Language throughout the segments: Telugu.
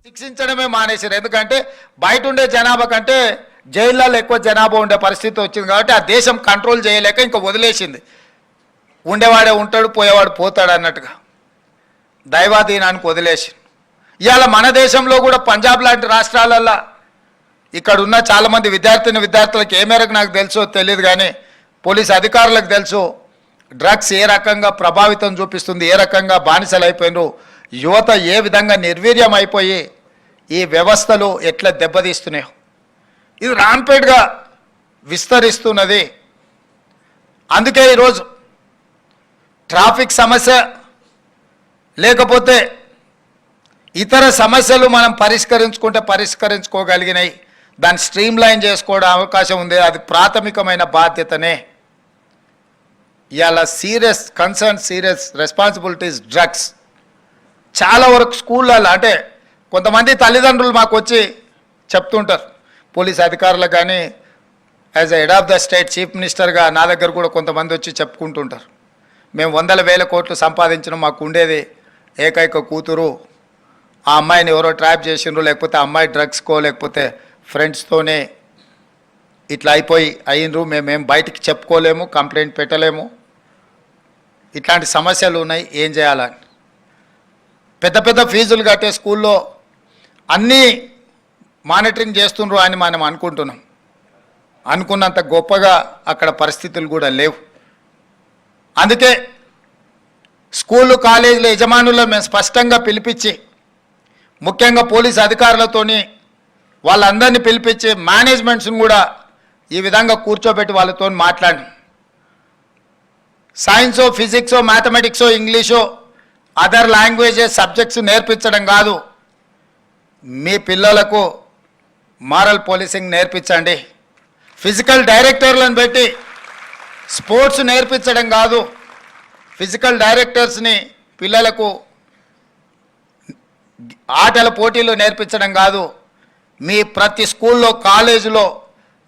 శిక్షించడమే మానేశారు. ఎందుకంటే బయట ఉండే జనాభా కంటే జైళ్ళలో ఎక్కువ జనాభా ఉండే పరిస్థితి వచ్చింది కాబట్టి ఆ దేశం కంట్రోల్ చేయలేక ఇంకా వదిలేసింది. ఉండేవాడే ఉంటాడు, పోయేవాడు పోతాడు అన్నట్టుగా దైవాధీనానికి వదిలేసి ఇవాళ మన దేశంలో కూడా పంజాబ్ లాంటి రాష్ట్రాలల్లో ఇక్కడ ఉన్న చాలామంది విద్యార్థులకు ఏ మేరకు నాకు తెలుసో తెలియదు, కానీ పోలీస్ అధికారులకు తెలుసు డ్రగ్స్ ఏ రకంగా ప్రభావితం చూపిస్తుంది, ఏ రకంగా బానిసలు అయిపోయినారు, యువత ఏ విధంగా నిర్వీర్యం అయిపోయి ఈ వ్యవస్థలు ఎట్లా దెబ్బతీస్తున్నాయో ఇది రాంపేట్గా విస్తరిస్తున్నది. అందుకే ఈరోజు ట్రాఫిక్ సమస్య లేకపోతే ఇతర సమస్యలు మనం పరిష్కరించుకోగలిగినాయి, దాన్ని స్ట్రీమ్ లైన్ చేసుకోవడం అవకాశం ఉంది. అది ప్రాథమికమైన బాధ్యతనే. ఇవాళ సీరియస్ రెస్పాన్సిబిలిటీస్ డ్రగ్స్ చాలా వరకు స్కూళ్ళల్లో అంటే కొంతమంది తల్లిదండ్రులు మాకు వచ్చి చెప్తుంటారు, పోలీస్ అధికారులకు కానీ as head of the state chief మినిస్టర్గా నా దగ్గర కూడా కొంతమంది వచ్చి చెప్పుకుంటుంటారు, మేము 100,000 కోట్లు సంపాదించిన మాకు ఉండేది ఏకైక కూతురు, ఆ అమ్మాయిని ఎవరో ట్రాప్ చేసిండ్రు, లేకపోతే అమ్మాయి డ్రగ్స్కో లేకపోతే ఫ్రెండ్స్తోనే ఇట్లా అయినరు, మేమేం బయటికి చెప్పుకోలేము, కంప్లైంట్ పెట్టలేము, ఇట్లాంటి సమస్యలు ఉన్నాయి, ఏం చేయాలని. పెద్ద పెద్ద ఫీజులు కట్టే స్కూల్లో అన్నీ మానిటరింగ్ చేస్తుండ్రు అని మనం అనుకుంటున్నాం. అనుకున్నంత గొప్పగా అక్కడ పరిస్థితులు కూడా లేవు. అందుకే స్కూళ్ళు కాలేజీల యజమానులను మేము స్పష్టంగా పిలిపించి, ముఖ్యంగా పోలీస్ అధికారులతోని వాళ్ళందరినీ పిలిపించి మేనేజ్మెంట్స్ని కూడా ఈ విధంగా కూర్చోబెట్టి వాళ్ళతో మాట్లాడి సైన్సో ఫిజిక్సో మ్యాథమెటిక్సో ఇంగ్లీషో అదర్ లాంగ్వేజెస్ సబ్జెక్ట్స్ నేర్పించడం కాదు, మీ పిల్లలకు మారల్ పోలీసింగ్ నేర్పించండి. ఫిజికల్ డైరెక్టర్లను పెట్టి స్పోర్ట్స్ నేర్పించడం కాదు, ఫిజికల్ డైరెక్టర్స్ని పిల్లలకు ఆటల పోటీలు నేర్పించడం కాదు, మీ ప్రతి స్కూల్లో కాలేజీలో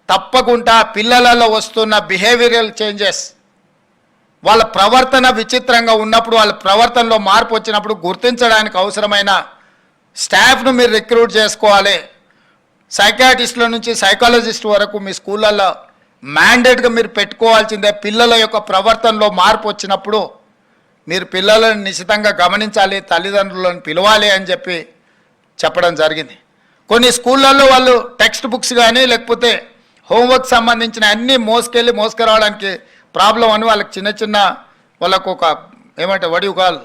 తప్పకుండా పిల్లలలో వస్తున్న బిహేవియరల్ చేంజెస్, వాళ్ళ ప్రవర్తన విచిత్రంగా ఉన్నప్పుడు వాళ్ళ ప్రవర్తనలో మార్పు వచ్చినప్పుడు గుర్తించడానికి అవసరమైన స్టాఫ్ను మీరు రిక్రూట్ చేసుకోవాలి. సైకాట్రిస్టుల నుంచి సైకాలజిస్ట్ వరకు మీ స్కూళ్ళల్లో మ్యాండేట్గా మీరు పెట్టుకోవాల్సిందే. పిల్లల యొక్క ప్రవర్తనలో మార్పు వచ్చినప్పుడు మీరు పిల్లలను నిశితంగా గమనించాలి, తల్లిదండ్రులను పిలవాలి అని చెప్పడం జరిగింది. కొన్ని స్కూళ్ళల్లో వాళ్ళు టెక్స్ట్ బుక్స్ కానీ లేకపోతే హోంవర్క్ సంబంధించిన అన్నీ మోసుకురావడానికి ప్రాబ్లం అని వాళ్ళకి చిన్న వాళ్ళకు ఒక ఏమంటే వడియుకాల్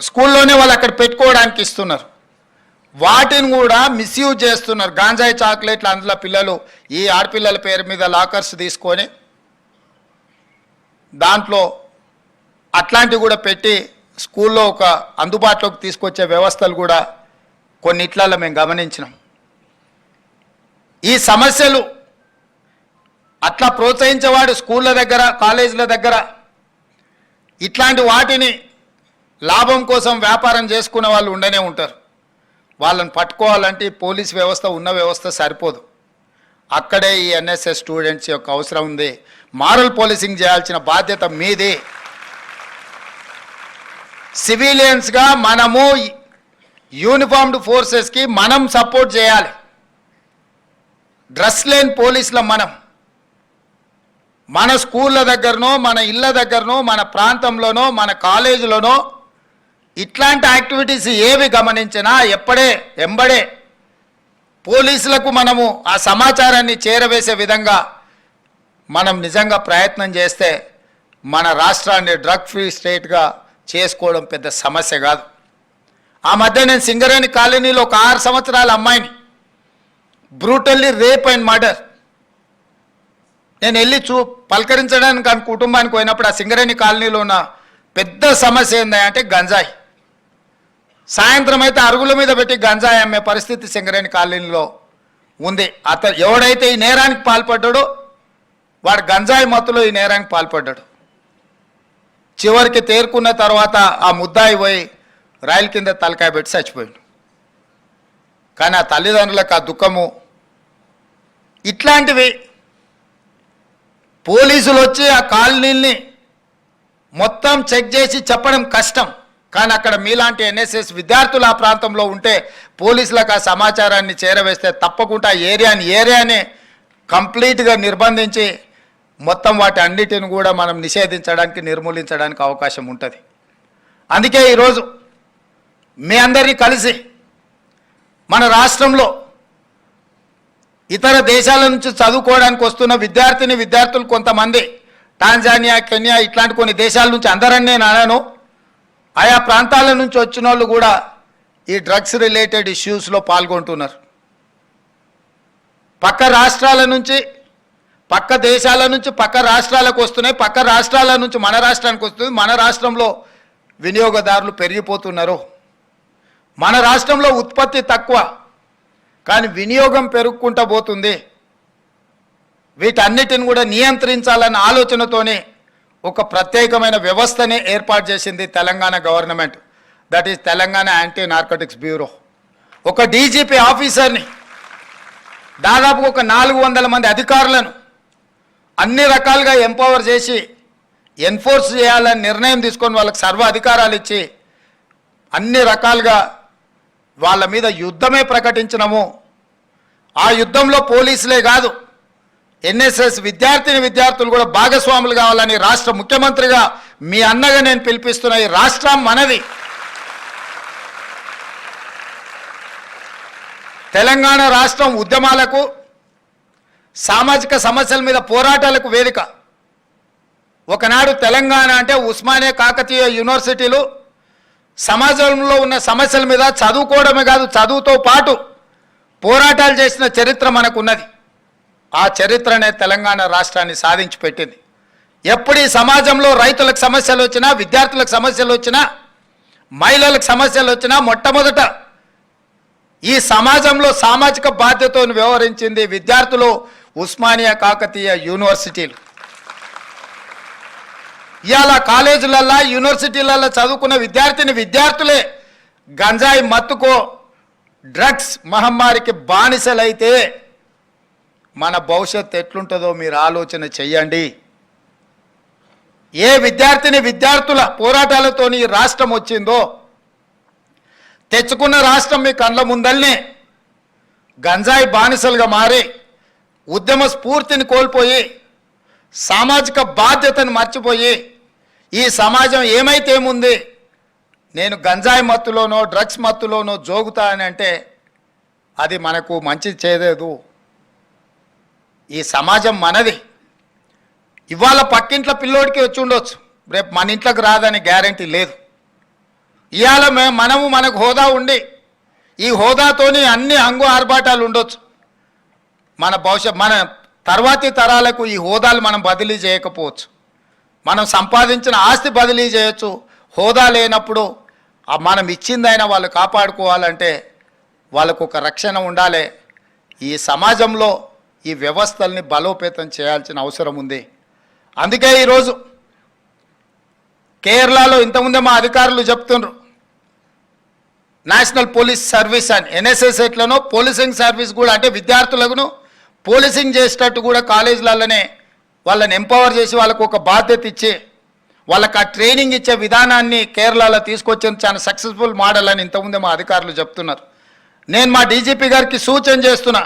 స్కూల్లోనే వాళ్ళు అక్కడ పెట్టుకోవడానికి ఇస్తున్నారు, వాటిని కూడా మిస్యూజ్ చేస్తున్నారు. గాంజాయి చాక్లెట్లు అందులో పిల్లలు ఈ ఆడపిల్లల పేరు మీద లాకర్స్ తీసుకొని దాంట్లో అట్లాంటివి కూడా పెట్టి స్కూల్లో ఒక అందుబాటులోకి తీసుకొచ్చే వ్యవస్థలు కూడా కొన్నిట్లలో మేము గమనించినాం. ఈ సమస్యలు అట్లా ప్రోత్సహించేవాడు స్కూళ్ళ దగ్గర కాలేజీల దగ్గర ఇట్లాంటి వాటిని లాభం కోసం వ్యాపారం చేసుకునే వాళ్ళు ఉండనే ఉంటారు. వాళ్ళని పట్టుకోవాలంటే పోలీస్ వ్యవస్థ ఉన్న వ్యవస్థ సరిపోదు, అక్కడే ఈ ఎన్ఎస్ఎస్ స్టూడెంట్స్ యొక్క అవసరం ఉంది. మారల్ పోలీసింగ్ చేయాల్సిన బాధ్యత మీది. సివిలియన్స్గా మనము యూనిఫార్మ్డ్ ఫోర్సెస్కి మనం సపోర్ట్ చేయాలి. డ్రెస్ లేని పోలీసుల మన స్కూళ్ళ దగ్గరనో మన ఇళ్ళ దగ్గరనో మన ప్రాంతంలోనో మన కాలేజీలోనో ఇట్లాంటి యాక్టివిటీస్ ఏవి గమనించినా ఎంబడే పోలీసులకు మనము ఆ సమాచారాన్ని చేరవేసే విధంగా మనం నిజంగా ప్రయత్నం చేస్తే మన రాష్ట్రాన్ని డ్రగ్ ఫ్రీ స్టేట్గా చేసుకోవడం పెద్ద సమస్య కాదు. ఆ మధ్య నేను సింగరేణి కాలనీలో ఒక 6 సంవత్సరాల అమ్మాయిని బ్రూటల్లీ రేప్ అండ్ మర్డర్ నేను వెళ్ళి పలకరించడానికి ఆ కుటుంబానికి పోయినప్పుడు ఆ సింగరేణి కాలనీలో ఉన్న పెద్ద సమస్య ఏంటంటే గంజాయి. సాయంత్రం అయితే అరుగుల మీద పెట్టి గంజాయి అమ్మే పరిస్థితి సింగరేణి కాలనీలో ఉంది. ఎవడైతే ఈ నేరానికి పాల్పడ్డాడో వాడు గంజాయి మత్తులో ఈ నేరానికి పాల్పడ్డాడు. చివరికి తేరుకున్న తర్వాత ఆ ముద్దాయి పోయి రైలు కింద తలకాయ పెట్టి చచ్చిపోయాడు. కానీ ఆ తల్లిదండ్రులకు ఆ దుఃఖము. ఇట్లాంటివి పోలీసులు వచ్చి ఆ కాలనీల్ని మొత్తం చెక్ చేసి చెప్పడం కష్టం. కానీ అక్కడ మీలాంటి ఎన్ఎస్ఎస్ విద్యార్థులు ఆ ప్రాంతంలో ఉంటే పోలీసులకు ఆ సమాచారాన్ని చేరవేస్తే తప్పకుండా ఏరియాని కంప్లీట్గా నిర్బంధించి మొత్తం వాటి అన్నిటిని కూడా మనం నిషేధించడానికి నిర్మూలించడానికి అవకాశం ఉంటుంది. అందుకే ఈరోజు మీ అందరినీ కలిసి మన రాష్ట్రంలో ఇతర దేశాల నుంచి చదువుకోవడానికి వస్తున్న విద్యార్థులు కొంతమంది టాంజానియా, కెన్యా ఇట్లాంటి కొన్ని దేశాల నుంచి అందరని నేను అనను, ఆయా ప్రాంతాల నుంచి వచ్చిన వాళ్ళు కూడా ఈ డ్రగ్స్ రిలేటెడ్ ఇష్యూస్లో పాల్గొంటున్నారు. పక్క రాష్ట్రాల నుంచి, పక్క దేశాల నుంచి పక్క రాష్ట్రాలకు వస్తున్నాయి, పక్క రాష్ట్రాల నుంచి మన రాష్ట్రానికి వస్తుంది. మన రాష్ట్రంలో వినియోగదారులు పెరిగిపోతున్నారు. మన రాష్ట్రంలో ఉత్పత్తి తక్కువ కానీ వినియోగం పెరుగుకుంటూ పోతుంది. వీటన్నిటిని కూడా నియంత్రించాలన్న ఆలోచనతోనే ఒక ప్రత్యేకమైన వ్యవస్థనే ఏర్పాటు చేసింది Telangana government. That is Telangana anti narcotics bureau. ఒక డీజీపీ ఆఫీసర్ని, దాదాపు ఒక 400 మంది అధికారులను అన్ని రకాలుగా ఎంపవర్ చేసి ఎన్ఫోర్స్ చేయాలని నిర్ణయం తీసుకొని వాళ్ళకి సర్వ అధికారాలు ఇచ్చి అన్ని రకాలుగా వాళ్ళ మీద యుద్ధమే ప్రకటించినము. ఆ యుద్ధంలో పోలీసులే కాదు, ఎన్ఎస్ఎస్ విద్యార్థులు కూడా భాగస్వాములు కావాలని రాష్ట్ర ముఖ్యమంత్రిగా మీ అన్నగా నేను పిలిపిస్తున్న ఈ రాష్ట్రం మనది. తెలంగాణ రాష్ట్రం ఉద్యమాలకు, సామాజిక సమస్యల మీద పోరాటాలకు వేదిక. ఒకనాడు తెలంగాణ అంటే ఉస్మానియా, కాకతీయ యూనివర్సిటీలు సమాజంలో ఉన్న సమస్యల మీద చదువుకోవడమే కాదు, చదువుతో పాటు పోరాటాలు చేసిన చరిత్ర మనకున్నది. ఆ చరిత్రనే తెలంగాణ రాష్ట్రాన్ని సాధించి పెట్టింది. ఎప్పుడు ఈ సమాజంలో రైతులకు సమస్యలు వచ్చినా, విద్యార్థులకు సమస్యలు వచ్చినా, మహిళలకు సమస్యలు వచ్చినా మొట్టమొదట ఈ సమాజంలో సామాజిక బాధ్యతను వ్యవహరించింది విద్యార్థులు, ఉస్మానియా, కాకతీయ యూనివర్సిటీలు. ఇవాళ కాలేజీలల్లో, యూనివర్సిటీలలో చదువుకున్న విద్యార్థులే గంజాయి మత్తుకో, డ్రగ్స్ మహమ్మారికి బానిసలైతే మన భవిష్యత్తు ఎట్లుంటుందో మీరు ఆలోచన చెయ్యండి. ఏ విద్యార్థుల పోరాటాలతోని రాష్ట్రం వచ్చిందో, తెచ్చుకున్న రాష్ట్రం మీ కళ్ళ ముందల్నే గంజాయి బానిసలుగా మారి ఉద్యమ స్ఫూర్తిని కోల్పోయి సామాజిక బాధ్యతను మర్చిపోయి ఈ సమాజం ఏమైతే ఏముంది, నేను గంజాయి మత్తులోనో డ్రగ్స్ మత్తులోనో జోగుతా అని అంటే అది మనకు మంచి చేయలేదు. ఈ సమాజం మనది. ఇవాళ పక్కింట్ల పిల్లోడికి వచ్చి ఉండొచ్చు, రేపు మన ఇంట్లోకి రాదని గ్యారంటీ లేదు. ఇవాళ మనకు హోదా ఉండి ఈ హోదాతోని అన్ని హంగు ఆర్భాటాలు ఉండొచ్చు. మన తర్వాతి తరాలకు ఈ హోదాలు మనం బదిలీ చేయకపోవచ్చు. మనం సంపాదించిన ఆస్తి బదిలీ చేయొచ్చు. హోదా లేనప్పుడు మనం ఇచ్చిందైనా వాళ్ళు కాపాడుకోవాలంటే వాళ్ళకు ఒక రక్షణ ఉండాలి. ఈ సమాజంలో ఈ వ్యవస్థల్ని బలోపేతం చేయాల్సిన అవసరం ఉంది. అందుకే ఈరోజు కేరళలో ఇంతకుముందే మా అధికారులు చెప్తున్నారు, నేషనల్ పోలీస్ సర్వీస్ అని ఎన్ఎస్ఎస్ ఎట్లనో పోలీసింగ్ సర్వీస్ కూడా, అంటే విద్యార్థులను పోలీసింగ్ చేసేటట్టు కూడా కాలేజీలలోనే వాళ్ళని ఎంపవర్ చేసి వాళ్ళకు ఒక బాధ్యత ఇచ్చి వాళ్ళకి ఆ ట్రైనింగ్ ఇచ్చే విధానాన్ని కేరళలో తీసుకొచ్చేది చాలా సక్సెస్ఫుల్ మోడల్ అని ఇంతకుముందే మా అధికారులు చెప్తున్నారు. నేను మా డీజీపీ గారికి సూచన చేస్తున్నా,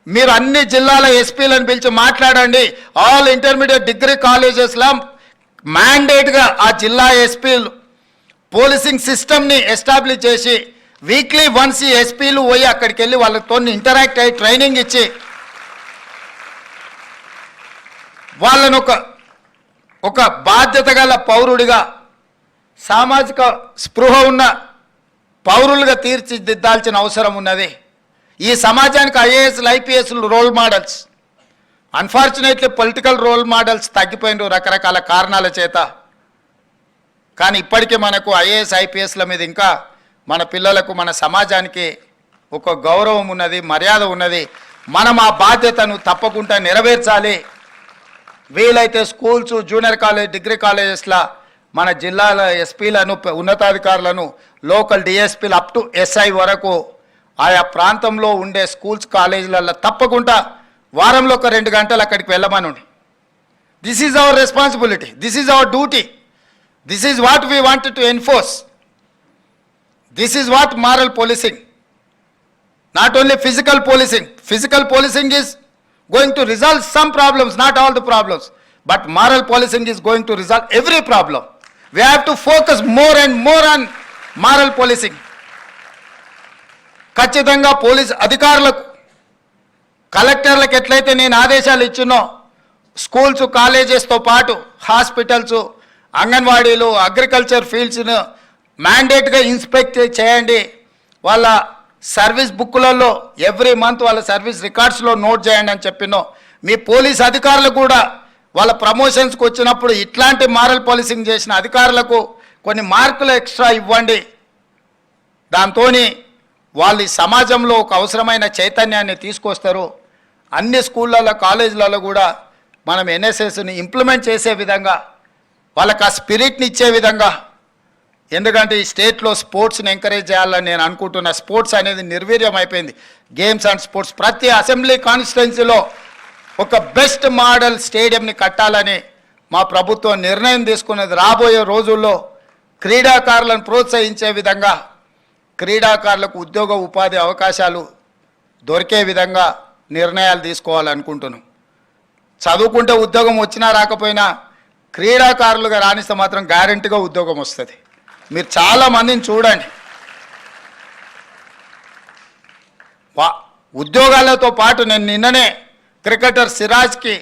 మీరు అన్ని జిల్లాల ఎస్పీలను పిలిచి మాట్లాడండి. ఆల్ ఇంటర్మీడియట్ డిగ్రీ కాలేజెస్లో మ్యాండేట్గా ఆ జిల్లా ఎస్పీలు పోలీసింగ్ సిస్టమ్ని ఎస్టాబ్లిష్ చేసి వీక్లీ వన్స్ ఈ ఎస్పీలు పోయి అక్కడికి వెళ్ళి వాళ్ళతో ఇంటరాక్ట్ అయ్యి ట్రైనింగ్ ఇచ్చి వాళ్ళను ఒక బాధ్యత గల పౌరుడిగా, సామాజిక స్పృహ ఉన్న పౌరులుగా తీర్చిదిద్దాల్సిన అవసరం ఉన్నది. ఈ సమాజానికి ఐఏఎస్లు, ఐపీఎస్లు role models. Unfortunately political role models తగ్గిపోయిన రకరకాల కారణాల చేత. కానీ ఇప్పటికీ మనకు ఐఏఎస్, ఐపీఎస్ల మీద ఇంకా మన పిల్లలకు, మన సమాజానికి ఒక గౌరవం ఉన్నది, మర్యాద ఉన్నది. మనం ఆ బాధ్యతను తప్పకుండా నెరవేర్చాలి. వీలైతే స్కూల్స్, జూనియర్ కాలేజ్, డిగ్రీ కాలేజెస్లో మన జిల్లాల ఎస్పీలను, ఉన్నతాధికారులను, లోకల్ డిఎస్పీలు అప్ టు ఎస్ఐ వరకు ఆయా ప్రాంతంలో ఉండే స్కూల్స్, కాలేజీలలో తప్పకుండా వారంలో ఒక 2 గంటలు అక్కడికి వెళ్ళమనండి. This is our responsibility, this is our duty, this is what we wanted to enforce. This is what moral policing. Not only physical policing. Physical policing is going to resolve some problems, not all the problems. But moral policing is going to resolve every problem. We have to focus more and more on moral policing. ఖచ్చితంగా పోలీస్ అధికారులకు కలెక్టర్లకు ఎట్లయితే నేను ఆదేశాలు ఇచ్చినో స్కూల్స్ కాలేజెస్తో పాటు హాస్పిటల్స్ అంగన్వాడీలు అగ్రికల్చర్ ఫీల్డ్స్ను మ్యాండేట్గా ఇన్స్పెక్ట్ చేయండి, వాళ్ళ సర్వీస్ బుక్లలో ఎవ్రీ మంత్ వాళ్ళ సర్వీస్ రికార్డ్స్లో నోట్ చేయండి అని చెప్పినో మీ పోలీస్ అధికారులు కూడా వాళ్ళ ప్రమోషన్స్కి వచ్చినప్పుడు ఇట్లాంటి మారల్ పాలిసింగ్ చేసిన అధికారులకు కొన్ని మార్కులు ఎక్స్ట్రా ఇవ్వండి. దాంతో వాళ్ళు ఈ సమాజంలో ఒక అవసరమైన చైతన్యాన్ని తీసుకొస్తారు. అన్ని స్కూళ్ళల్లో కాలేజీలలో కూడా మనం ఎన్ఎస్ఎస్ని ఇంప్లిమెంట్ చేసే విధంగా వాళ్ళకి ఆ స్పిరిట్ని ఇచ్చే విధంగా, ఎందుకంటే ఈ స్టేట్లో స్పోర్ట్స్ని ఎంకరేజ్ చేయాలని నేను అనుకుంటున్నా. స్పోర్ట్స్ అనేది నిర్వీర్యం అయిపోయింది. గేమ్స్ అండ్ స్పోర్ట్స్ ప్రతి అసెంబ్లీ కాన్స్టిట్యున్సీలో ఒక బెస్ట్ మోడల్ స్టేడియంని కట్టాలని మా ప్రభుత్వం నిర్ణయం తీసుకున్నది. రాబోయే రోజుల్లో క్రీడాకారులను ప్రోత్సహించే విధంగా, క్రీడాకారులకు ఉద్యోగ ఉపాధి అవకాశాలు దొరికే విధంగా నిర్ణయాలు తీసుకోవాలనుకుంటున్నాం. చదువుకుంటే ఉద్యోగం వచ్చినా రాకపోయినా క్రీడాకారులుగా రాణిస్తే మాత్రం గ్యారెంటీగా ఉద్యోగం వస్తుంది. మీరు చాలామందిని చూడండి, ఉద్యోగాలతో పాటు నేను నిన్ననే క్రికెటర్ సిరాజ్కి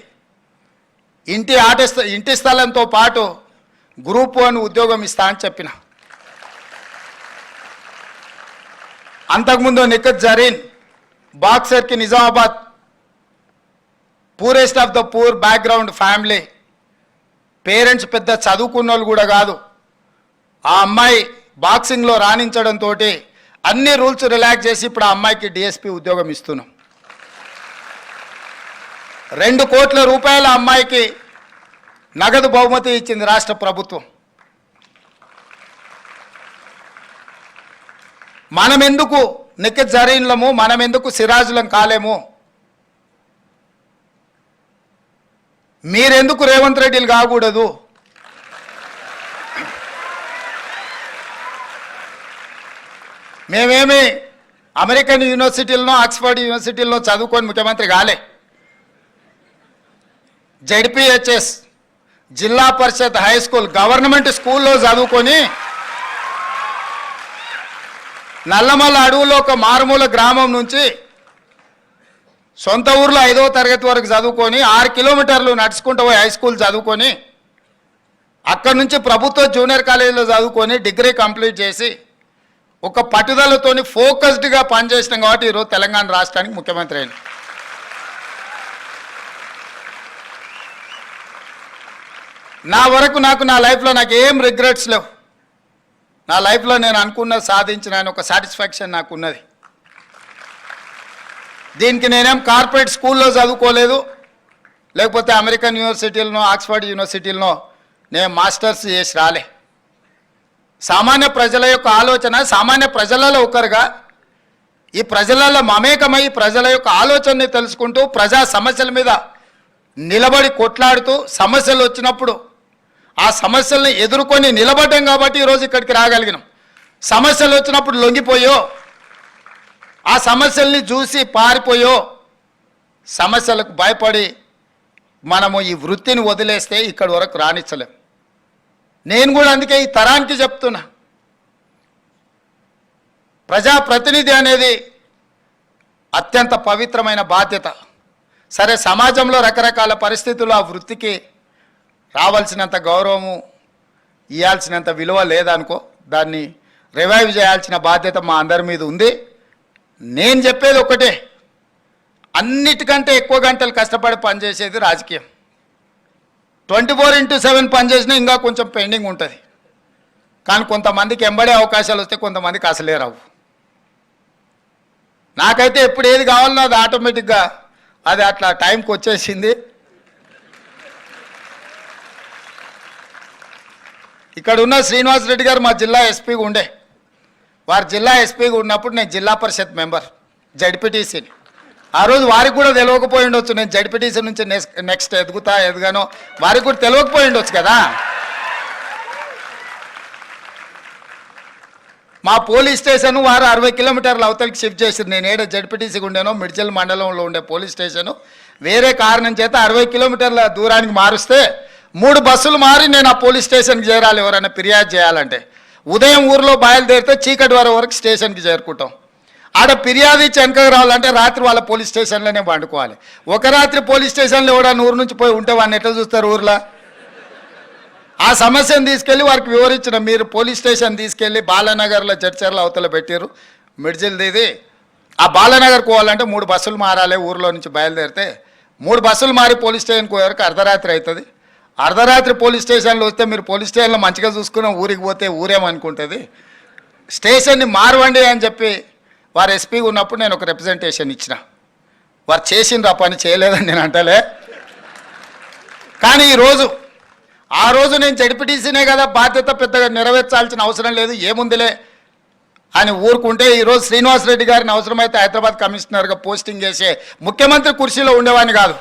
ఇంటి స్థలంతో పాటు గ్రూప్ 1 ఉద్యోగం ఇస్తా అని చెప్పిన. అంతకుముందు నిఖత్ జరీన్ బాక్సర్కి Nizamabad poorest of the poor background family, parents పెద్ద చదువుకున్న వాళ్ళు కూడా కాదు. ఆ అమ్మాయి బాక్సింగ్లో రాణించడంతో అన్ని రూల్స్ రిలాక్స్ చేసి ఇప్పుడు ఆ అమ్మాయికి డిఎస్పీ ఉద్యోగం ఇస్తున్నాం. 2 కోట్ల రూపాయల అమ్మాయికి నగదు బహుమతి ఇచ్చింది రాష్ట్ర ప్రభుత్వం. మనమెందుకు నిఖత్ జరీన్లము, మనమెందుకు సిరాజులం కాలేము? మీరెందుకు రేవంత్ రెడ్డిలు కాకూడదు? మేమేమి అమెరికన్ యూనివర్సిటీలను ఆక్స్ఫర్డ్ యూనివర్సిటీల్లో చదువుకొని ముఖ్యమంత్రి కాలే. జెడ్పీహెచ్ఎస్ జిల్లా పరిషత్ హై స్కూల్ గవర్నమెంట్ స్కూల్లో చదువుకొని నల్లమల్ల అడవులో ఒక మారుమూల గ్రామం నుంచి సొంత ఊర్లో 5వ తరగతి వరకు చదువుకొని 6 కిలోమీటర్లు నడుచుకుంటూ పోయి హై స్కూల్ చదువుకొని అక్కడి నుంచి ప్రభుత్వ జూనియర్ కాలేజీలో చదువుకొని డిగ్రీ కంప్లీట్ చేసి ఒక పట్టుదలతోని ఫోకస్డ్గా పనిచేసినాం కాబట్టి ఈరోజు తెలంగాణ రాష్ట్రానికి ముఖ్యమంత్రి అయిన. నా వరకు నా లైఫ్లో నాకు ఏం రిగ్రెట్స్ లేవు. నా లైఫ్లో నేను అనుకున్నది సాధించిన ఒక సాటిస్ఫాక్షన్ నాకు ఉన్నది. దీనికి నేనేం కార్పొరేట్ స్కూల్లో చదువుకోలేదు, లేకపోతే అమెరికన్ యూనివర్సిటీలనో ఆక్స్ఫర్డ్ యూనివర్సిటీలనో నేను మాస్టర్స్ చేసి రాలే. సామాన్య ప్రజల యొక్క ఆలోచన, సామాన్య ప్రజలలో ఒకరుగా ఈ ప్రజలలో మమేకమై ప్రజల యొక్క ఆలోచనని తెలుసుకుంటూ ప్రజా సమస్యల మీద నిలబడి కొట్లాడుతూ సమస్యలు వచ్చినప్పుడు ఆ సమస్యల్ని ఎదుర్కొని నిలబడ్డాం కాబట్టి ఈరోజు ఇక్కడికి రాగలిగినాం. సమస్యలు వచ్చినప్పుడు లొంగిపోయో, ఆ సమస్యల్ని చూసి పారిపోయో, సమస్యలకు భయపడి మనము ఈ వృత్తిని వదిలేస్తే ఇక్కడి వరకు రాణించలేం. నేను కూడా అందుకే ఈ తరానికి చెప్తున్నా, ప్రజాప్రతినిధి అనేది అత్యంత పవిత్రమైన బాధ్యత. సరే, సమాజంలో రకరకాల పరిస్థితులు ఆ వృత్తికి రావాల్సినంత గౌరవము, ఇవ్వాల్సినంత విలువ లేదనుకో, దాన్ని రివైవ్ చేయాల్సిన బాధ్యత మా అందరి మీద ఉంది. నేను చెప్పేది ఒకటే, అన్నిటికంటే ఎక్కువ గంటలు కష్టపడి పనిచేసేది రాజకీయం. 24/7 పనిచేసినా ఇంకా కొంచెం పెండింగ్ ఉంటుంది. కానీ కొంతమందికి ఎంబడే అవకాశాలు వస్తే కొంతమందికి అసలే రావు. నాకైతే ఎప్పుడు ఏది కావాలన్నా అది ఆటోమేటిక్గా అది అట్లా టైంకి వచ్చేసింది. ఇక్కడ ఉన్న శ్రీనివాస్ రెడ్డి గారు మా జిల్లా ఎస్పీగా ఉండే. వారు జిల్లా ఎస్పీగా ఉన్నప్పుడు నేను జిల్లా పరిషత్ మెంబర్ జడ్పీటీసీని. ఆ రోజు వారికి కూడా తెలియకపోయి ఉండొచ్చు, నేను జడ్పీటీసీ నుంచి నెక్స్ట్ ఎదుగానో వారికి కూడా తెలియకపోయి ఉండొచ్చు కదా. మా పోలీస్ స్టేషన్ వారు 60 కిలోమీటర్ల అవతలికి షిఫ్ట్ చేశారు. నేను ఏదో జడ్పీటీసీకి ఉండేనో మిడ్చల్ మండలంలో ఉండే పోలీస్ స్టేషను వేరే కారణం చేత 60 కిలోమీటర్ల దూరానికి మారుస్తే 3 బస్సులు మారి నేను ఆ పోలీస్ స్టేషన్కి చేరాలి ఎవరైనా ఫిర్యాదు చేయాలంటే. ఉదయం ఊరిలో బయలుదేరితే చీకటి వరకు స్టేషన్కి చేరుకుంటాం. ఆడ ఫిర్యాదు ఇచ్చి వెనకకు రావాలంటే రాత్రి వాళ్ళ పోలీస్ స్టేషన్లోనే పండుకోవాలి. ఒక రాత్రి పోలీస్ స్టేషన్లో ఎవడన్నా ఊరు నుంచి పోయి ఉంటే వాడిని ఎట్లా చూస్తారు ఊర్లో? ఆ సమస్యను తీసుకెళ్ళి వారికి వివరించిన. మీరు పోలీస్ స్టేషన్ తీసుకెళ్ళి బాలానగర్లో జడ్చర్ల అవతల పెట్టారు మిడ్జిల్ది ఇది. ఆ బాలానగర్కి పోవాలంటే 3 బస్సులు మారాలి. ఊరిలో నుంచి బయలుదేరితే 3 బస్సులు మారి పోలీస్ స్టేషన్కి పోయేవరకు అర్ధరాత్రి అవుతుంది. అర్ధరాత్రి పోలీస్ స్టేషన్లో వస్తే మీరు పోలీస్ స్టేషన్లో మంచిగా చూసుకున్న ఊరికి పోతే ఊరేమనుకుంటుంది. స్టేషన్ని మారవండి అని చెప్పి వారు ఎస్పీ ఉన్నప్పుడు నేను ఒక రిప్రజెంటేషన్ ఇచ్చిన. వారు చేసిండ్రు ఆ పని, చేయలేదని నేను అంటలే. కానీ ఆ రోజు నేను జడ్పీటీసీనే కదా, బాధ్యత పెద్దగా నెరవేర్చాల్సిన అవసరం లేదు, ఏముందిలే అని ఊరుకుంటే ఈరోజు శ్రీనివాసరెడ్డి గారిని అవసరమైతే హైదరాబాద్ కమిషనర్గా పోస్టింగ్ చేసే ముఖ్యమంత్రి కుర్చీలో ఉండేవాడిని కాదు.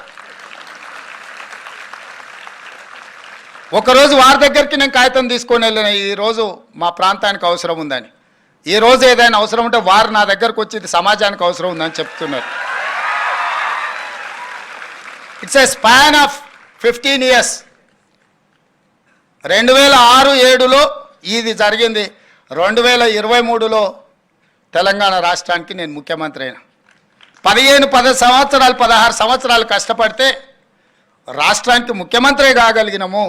ఒకరోజు వారి దగ్గరికి నేను కాగితం తీసుకొని వెళ్ళిన, ఈరోజు మా ప్రాంతానికి అవసరం ఉందని. ఈరోజు ఏదైనా అవసరం ఉంటే వారు నా దగ్గరకు వచ్చి ఇది సమాజానికి అవసరం ఉందని చెప్తున్నారు. It's a span of 15 years. 2006-07లో ఇది జరిగింది. 2023లో తెలంగాణ రాష్ట్రానికి నేను ముఖ్యమంత్రి అయినా. 10 సంవత్సరాలు 16 సంవత్సరాలు కష్టపడితే రాష్ట్రానికి ముఖ్యమంత్రి కాగలిగినాము.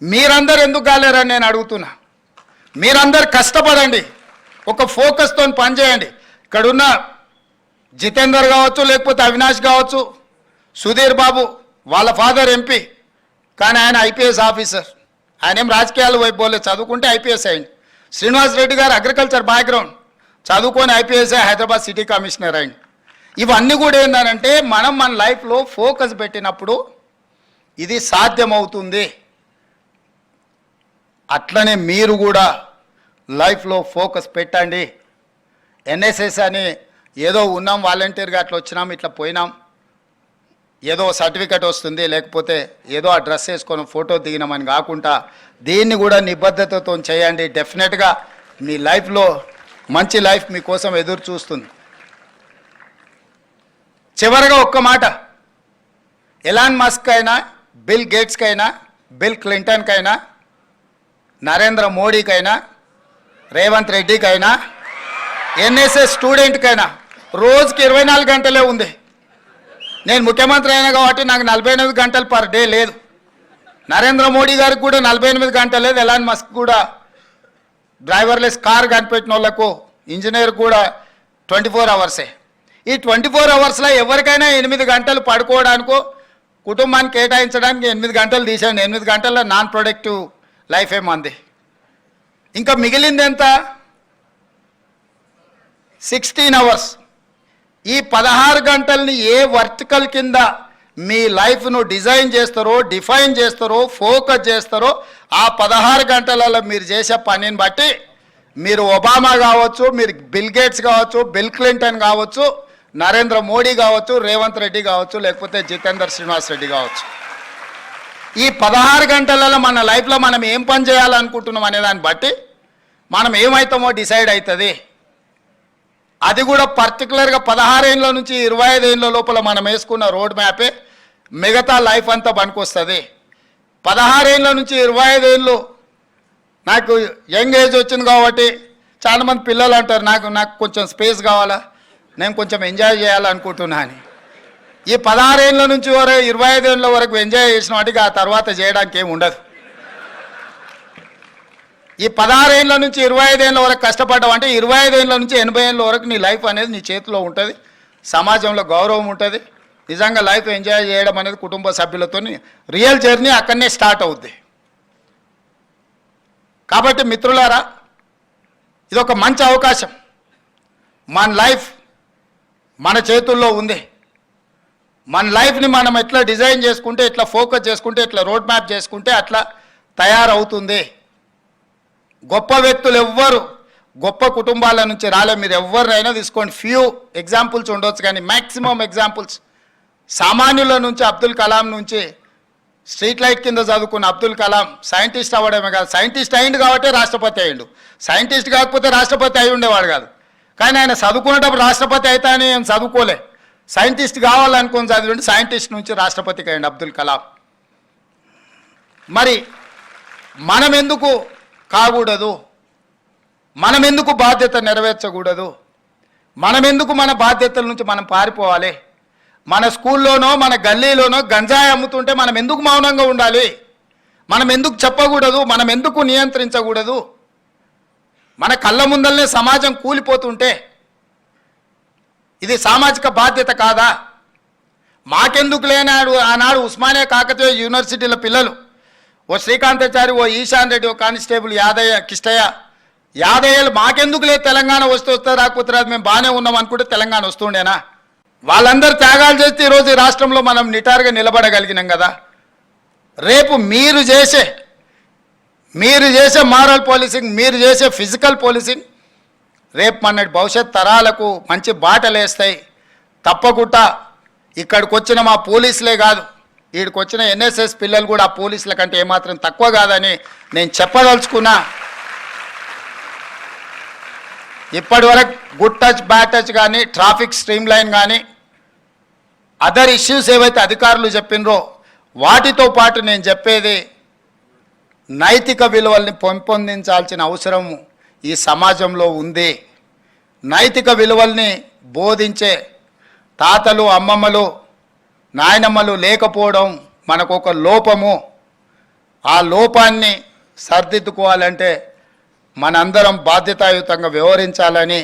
మీరందరూ ఎందుకు కాలేరని నేను అడుగుతున్నా. మీరందరూ కష్టపడండి, ఒక ఫోకస్తో పనిచేయండి. ఇక్కడున్న జితేందర్ కావచ్చు, లేకపోతే అవినాష్ కావచ్చు, సుధీర్ బాబు వాళ్ళ ఫాదర్ ఎంపీ, కానీ ఆయన ఐపీఎస్ ఆఫీసర్. ఆయన ఏం రాజకీయాలు వైపు పోలే, చదువుకుంటే ఐపీఎస్ అయింది. శ్రీనివాస్ రెడ్డి గారు అగ్రికల్చర్ బ్యాక్గ్రౌండ్, చదువుకొని ఐపీఎస్ హైదరాబాద్ సిటీ కమిషనర్ అయింది. ఇవన్నీ కూడా ఏంటంటే మనం మన లైఫ్లో ఫోకస్ పెట్టినప్పుడు ఇది సాధ్యమవుతుంది. అట్లనే మీరు కూడా లైఫ్లో ఫోకస్ పెట్టండి. ఎన్ఎస్ఎస్ అని ఏదో ఉన్నాం, వాలంటీర్గా అట్లా వచ్చినాం, ఇట్లా పోయినాం, ఏదో సర్టిఫికెట్ వస్తుంది, లేకపోతే ఏదో ఆ డ్రెస్ వేసుకొని ఫోటో దిగినామని కాకుండా దీన్ని కూడా నిబద్ధతతో చేయండి. డెఫినెట్గా మీ లైఫ్లో మంచి లైఫ్ మీకోసం ఎదురు చూస్తుంది. చివరగా ఒక్క మాట, ఎలాన్ మస్క్ అయినా, బిల్ గేట్స్కైనా, బిల్ క్లింటన్కైనా, నరేంద్ర మోడీకైనా, రేవంత్ రెడ్డికైనా, ఎన్ఎస్ఎస్ స్టూడెంట్కైనా రోజుకి 24 గంటలే ఉంది. నేను ముఖ్యమంత్రి అయినా కాబట్టి నాకు 48 గంటలు పర్ డే లేదు. నరేంద్ర మోడీ గారికి కూడా 48 గంటలు లేదు. ఎలాన్ మస్క్ కూడా డ్రైవర్లెస్ కార్ కనిపెట్టిన వాళ్ళకు, ఇంజనీర్ కూడా 24 అవర్సే. ఈ 24 అవర్స్లో ఎవరికైనా 8 గంటలు పడుకోవడానికో కుటుంబానికి కేటాయించడానికి 8 గంటలు తీసేయండి. 8 గంటల నాన్ ప్రొడక్టివ్ లైఫ్ ఏమంది. ఇంకా మిగిలింది ఎంత? 16 అవర్స్. ఈ 16 గంటల్ని ఏ వర్టికల్ కింద మీ లైఫ్ను డిజైన్ చేస్తారో, డిఫైన్ చేస్తారో, ఫోకస్ చేస్తారో, ఆ 16 గంటలలో మీరు చేసే పనిని బట్టి మీరు ఒబామా కావచ్చు, మీరు బిల్ గేట్స్ కావచ్చు, బిల్ క్లింటన్ కావచ్చు, నరేంద్ర మోడీ కావచ్చు, రేవంత్ రెడ్డి కావచ్చు, లేకపోతే జితేందర్ శ్రీనివాస్ రెడ్డి కావచ్చు. ఈ 16 గంటలలో మన లైఫ్లో మనం ఏం పని చేయాలనుకుంటున్నాం అనే దాన్ని బట్టి మనం ఏమవుతామో డిసైడ్ అవుతుంది. అది కూడా పర్టికులర్గా 16 ఏళ్ళ నుంచి 25 ఏళ్ళ లోపల మనం వేసుకున్న రోడ్ మ్యాపే మిగతా లైఫ్ అంతా పనికొస్తుంది. 16 ఏళ్ళ నుంచి 25 ఏళ్ళు నాకు యంగ్ ఏజ్ వచ్చింది కాబట్టి చాలామంది పిల్లలు అంటారు నాకు కొంచెం స్పేస్ కావాలా, నేను కొంచెం ఎంజాయ్ చేయాలనుకుంటున్నా అని. ఈ 16 ఏళ్ళ నుంచి 25 ఏళ్ళ వరకు ఎంజాయ్ చేసిన వాటికి ఆ తర్వాత చేయడానికి ఏమి ఉండదు. ఈ 16 ఏళ్ళ నుంచి 25 ఏళ్ళ వరకు కష్టపడ్డావు అంటే 25 ఏళ్ళ నుంచి 80 ఏళ్ళ వరకు నీ లైఫ్ అనేది నీ చేతిలో ఉంటుంది. సమాజంలో గౌరవం ఉంటుంది. నిజంగా లైఫ్ ఎంజాయ్ చేయడం అనేది కుటుంబ సభ్యులతో రియల్ జర్నీ అక్కడనే స్టార్ట్ అవుద్ది. కాబట్టి మిత్రులారా, ఇది ఒక మంచి అవకాశం. మన లైఫ్ మన చేతుల్లో ఉంది. మన లైఫ్ని మనం ఎట్లా డిజైన్ చేసుకుంటే, ఎట్లా ఫోకస్ చేసుకుంటే, ఎట్లా రోడ్ మ్యాప్ చేసుకుంటే అట్లా తయారవుతుంది. గొప్ప వ్యక్తులు ఎవ్వరు గొప్ప కుటుంబాల నుంచి రాలే. మీరు ఎవరినైనా తీసుకోండి, ఫ్యూ ఎగ్జాంపుల్స్ ఉండొచ్చు కానీ మ్యాక్సిమం ఎగ్జాంపుల్స్ సామాన్యుల నుంచి, అబ్దుల్ కలాం నుంచి స్ట్రీట్ లైట్ కింద చదువుకున్న అబ్దుల్ కలాం సైంటిస్ట్ అవ్వడమే కాదు, సైంటిస్ట్ అయిండు కాబట్టి రాష్ట్రపతి అయ్యిండు. సైంటిస్ట్ కాకపోతే రాష్ట్రపతి అయి ఉండేవాడు కాదు. కానీ ఆయన చదువుకునేటప్పుడు రాష్ట్రపతి అయితే అని ఏం చదువుకోలే, సైంటిస్ట్ కావాలనుకుని చదివిండు, సైంటిస్ట్ నుంచి రాష్ట్రపతికి అయ్యిండు అబ్దుల్ కలాం. మరి మనం ఎందుకు కాకూడదు? మనం ఎందుకు బాధ్యత నెరవేర్చకూడదు? మనం ఎందుకు మన బాధ్యతల నుంచి మనం పారిపోవాలి? మన స్కూల్లోనో మన గల్లీలోనో గంజాయి అమ్ముతుంటే మనం ఎందుకు మౌనంగా ఉండాలి? మనం ఎందుకు చెప్పకూడదు? మనం ఎందుకు నియంత్రించకూడదు? మన కళ్ళ ముందలనే సమాజం కూలిపోతుంటే ఇది సామాజిక బాధ్యత కాదా? మాకెందుకు లేనాడు ఆనాడు ఉస్మానియా కాకతీయ యూనివర్సిటీల పిల్లలు, ఓ శ్రీకాంతాచారి, ఓ ఈశాన్ రెడ్డి, ఓ కానిస్టేబుల్ యాదయ్య, కిష్టయ్య, యాదయ్యలు మాకెందుకు లేదు తెలంగాణ వస్తే రాకపోతే రాదు, మేము బాగానే ఉన్నాం అనుకుంటే తెలంగాణ వస్తుండేనా? వాళ్ళందరూ త్యాగాలు చేస్తే ఈరోజు ఈ రాష్ట్రంలో మనం నిటారుగా నిలబడగలిగినాం కదా. రేపు మీరు చేసే మారల్ పోలీసింగ్, మీరు చేసే ఫిజికల్ పోలీసింగ్ రేపు మన భవిష్యత్ తరాలకు మంచి బాటలు వేస్తాయి. తప్పకుండా ఇక్కడికి వచ్చిన మా పోలీసులే కాదు, వీడికి వచ్చిన ఎన్ఎస్ఎస్ పిల్లలు కూడా ఆ పోలీసుల కంటే ఏమాత్రం తక్కువ కాదని నేను చెప్పదలుచుకున్నా. ఇప్పటి వరకు గుడ్ టచ్ బ్యాడ్ టచ్ కానీ, ట్రాఫిక్ స్ట్రీమ్ లైన్ కానీ, అదర్ ఇష్యూస్ ఏవైతే అధికారులు చెప్పినరో వాటితో పాటు నేను చెప్పేది నైతిక విలువల్ని పెంపొందించాల్సిన అవసరం ఈ సమాజంలో ఉంది. నైతిక విలువల్ని బోధించే తాతలు, అమ్మమ్మలు, నాయనమ్మలు లేకపోవడం మనకు ఒక లోపము. ఆ లోపాన్ని సరిదిద్దుకోవాలంటే మనందరం బాధ్యతాయుతంగా వ్యవహరించాలని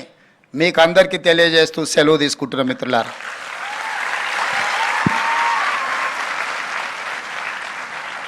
మీకు అందరికీ తెలియజేస్తూ సెలవు తీసుకుంటున్నాం మిత్రులారా.